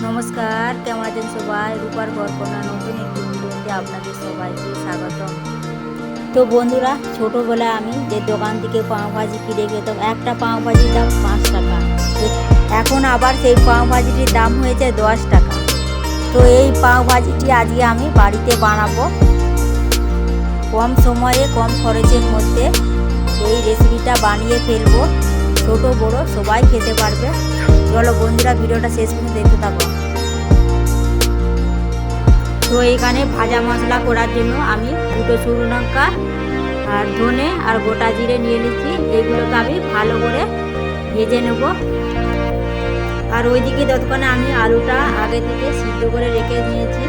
নমস্কার, কেমন আছেন সবাই? রূপার গল্পনা নতুন একটি ভিডিওতে আপনাদের সবাইকে স্বাগতম। তো বন্ধুরা, ছোটোবেলায় আমি যে দোকান থেকে পাও ভাজি কিনে খেতাম, একটা পাও ভাজির দাম 5 টাকা। তো এখন আবার সেই পাও ভাজিটির দাম হয়েছে 10 টাকা। তো এই পাও ভাজিটি আজকে আমি বাড়িতে বানাবো, কম সময়ে কম খরচের মধ্যে এই রেসিপিটা বানিয়ে ফেলবো। ছোট বড় সবাই খেতে পারবে। চলো বন্ধুরা, ভিডিওটা শেষ পর্যন্ত দেখতে থাকো। তো এখানে ভাজা মশলা করার জন্য আমি দুটো শুকনো লঙ্কা আর ধনে আর গোটা জিরে নিয়ে নিচ্ছি। এইগুলোকে আমি ভালো করে ভেজে নেব। আর ওইদিকে ততক্ষণে আমি আলুটা আগে থেকে সিদ্ধ করে রেখে দিয়েছি।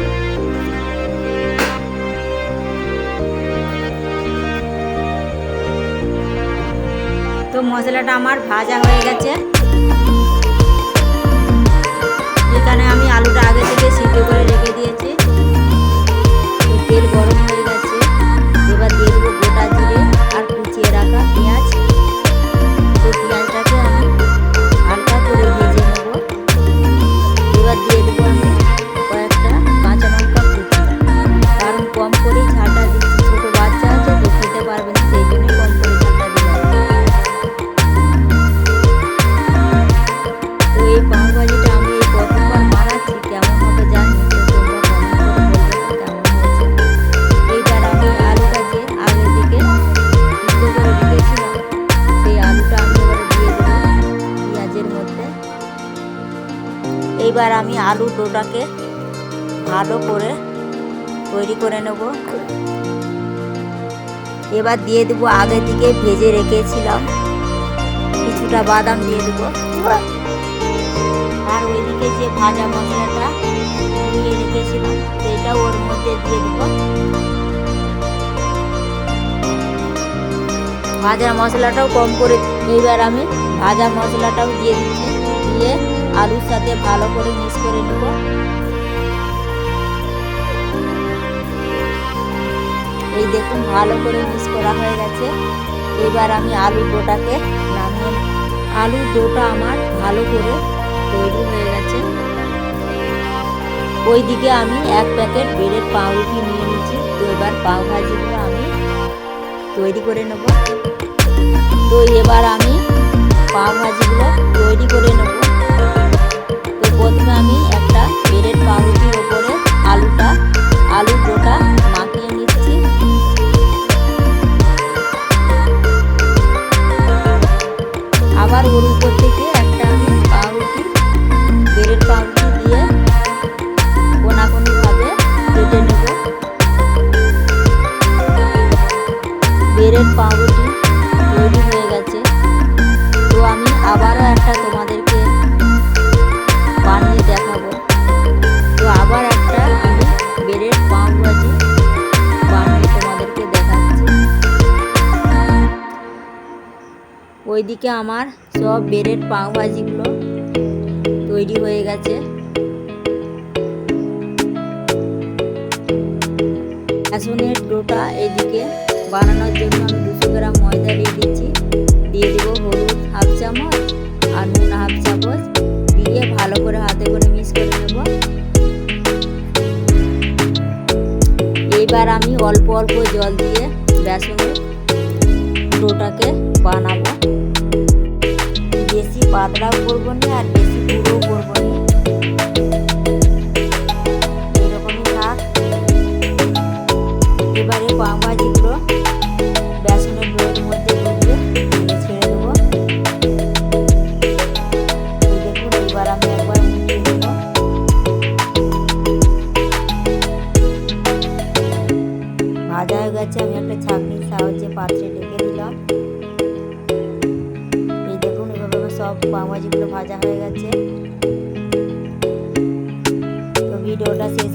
তো মশলাটা আমার ভাজা হয়ে গেছে। এখানে আমি আলুটা আগে থেকে সিদ্ধ করে রেখে দিয়েছি। তেল গরম হয়ে গেছে, এবার দিয়ে দেবো গোটা জিরে আর কুচিয়ে রাখা পেঁয়াজ। তো পেঁয়াজটাকে আমি হালকা করে ভেজে নেব। এবার দিয়ে দেবো আমি কয়েকটা কাঁচা লঙ্কা কুচি, কারণ কম করেই ঝালটা দিচ্ছি। ছোটো বাচ্চা আছে তো খেতে পারবে না, সেই জন্য কম করে ঝালটা দিলাম। তো এই পাও ভাজিটা আমি এই প্রথমবার বানাচ্ছি, কেমন হবে জানি। তো তোমরা কমেন্ট করে বলবে কেমন হয়েছে। এইবার আমি আলুটা যে আগে থেকে সিদ্ধ করে রেখেছিলাম, সেই আলুটা আমি এবারে দিয়ে দেবো পেঁয়াজের মধ্যে। এইবার আমি আলু ডোটাকে ভালো করে তৈরি করে নেব। এবার দিয়ে দেবো আগে থেকে ভেজে রেখেছিলাম কিছুটা বাদাম দিয়ে দেবো। আর ওইদিকে যে ভাজা মশলাটা ধুয়ে রেখেছিলাম সেটা ওর মধ্যে দিয়ে দেবো। ভাজা মশলাটাও কম করে, এইবার আমি ভাজা মশলাটাও দিয়ে দিচ্ছি। দিয়ে আলুর সাথে ভালো করে মিক্স করে নেব। এই দেখুন ভালো করে মিক্স করা হয়ে গেছে। এবার আমি আলুর ডোটাকে নামিয়ে, আলুর ডোটা আমার ভালো করে তৈরি হয়ে গেছে। ওইদিকে আমি 1 প্যাকেট ব্রেডের পাউরুটি নিয়ে নিচ্ছি। তো এবার পাও ভাজিগুলো আমি তৈরি করে নেব। তো এবার আমি পাও ভাজিগুলো তৈরি করে নেব। তো প্রথমে আমি একটা ব্রেডের পাউরুটির ওপরে আলুর ডোটা মাখিয়ে নিচ্ছি। আবার ওর উপর থেকে একটা আমি ব্রেডের পাউরুটি দিয়ে কোনাকুনিভাবে কেটে নেব। ব্রেডের পাউরুটি তৈরি হয়ে গেছে। তো আমি আবারও একটা তোমাদেরকে বানিয়ে দেখাবো। তো আবার একটা আমি ব্রেডের পাও ভাজি বানিয়ে তোমাদেরকে দেখাচ্ছি। ওইদিকে আমার সব ব্রেডের পাও ভাজিগুলো তৈরি হয়ে গেছে। বেসনের ডোটা এদিকে বানানোর জন্য আমি 200 গ্রাম ময়দা দিয়ে দিচ্ছি। দিয়ে দেবো হলুদ 1/2 চামচ আর নুন 1/2 চামচ দিয়ে ভালো করে হাতে করে মিক্স করে নেব। এইবার আমি অল্প অল্প জল দিয়ে বেসনের ডোটাকে বানাবো। বেশি পাতলাও করবো না আর বেশি পুরোও করবো না, এরকমই থাক। এবারে পাও ভাজিগুলো বেসনের ডোয়ের মধ্যে ঢুকিয়ে ছেড়ে দেবো। দেখুন এবার আমি একবার উল্টে দেবো। ভাজা হয়ে গেছে, আমি একটা ছাঁকনির সাহায্যে পাত্রে ঢেকে দিলাম। এই দেখুন এভাবে আমার সব পাও ভাজিগুলো ভাজা হয়ে গেছে। তো ভিডিওটা শেষ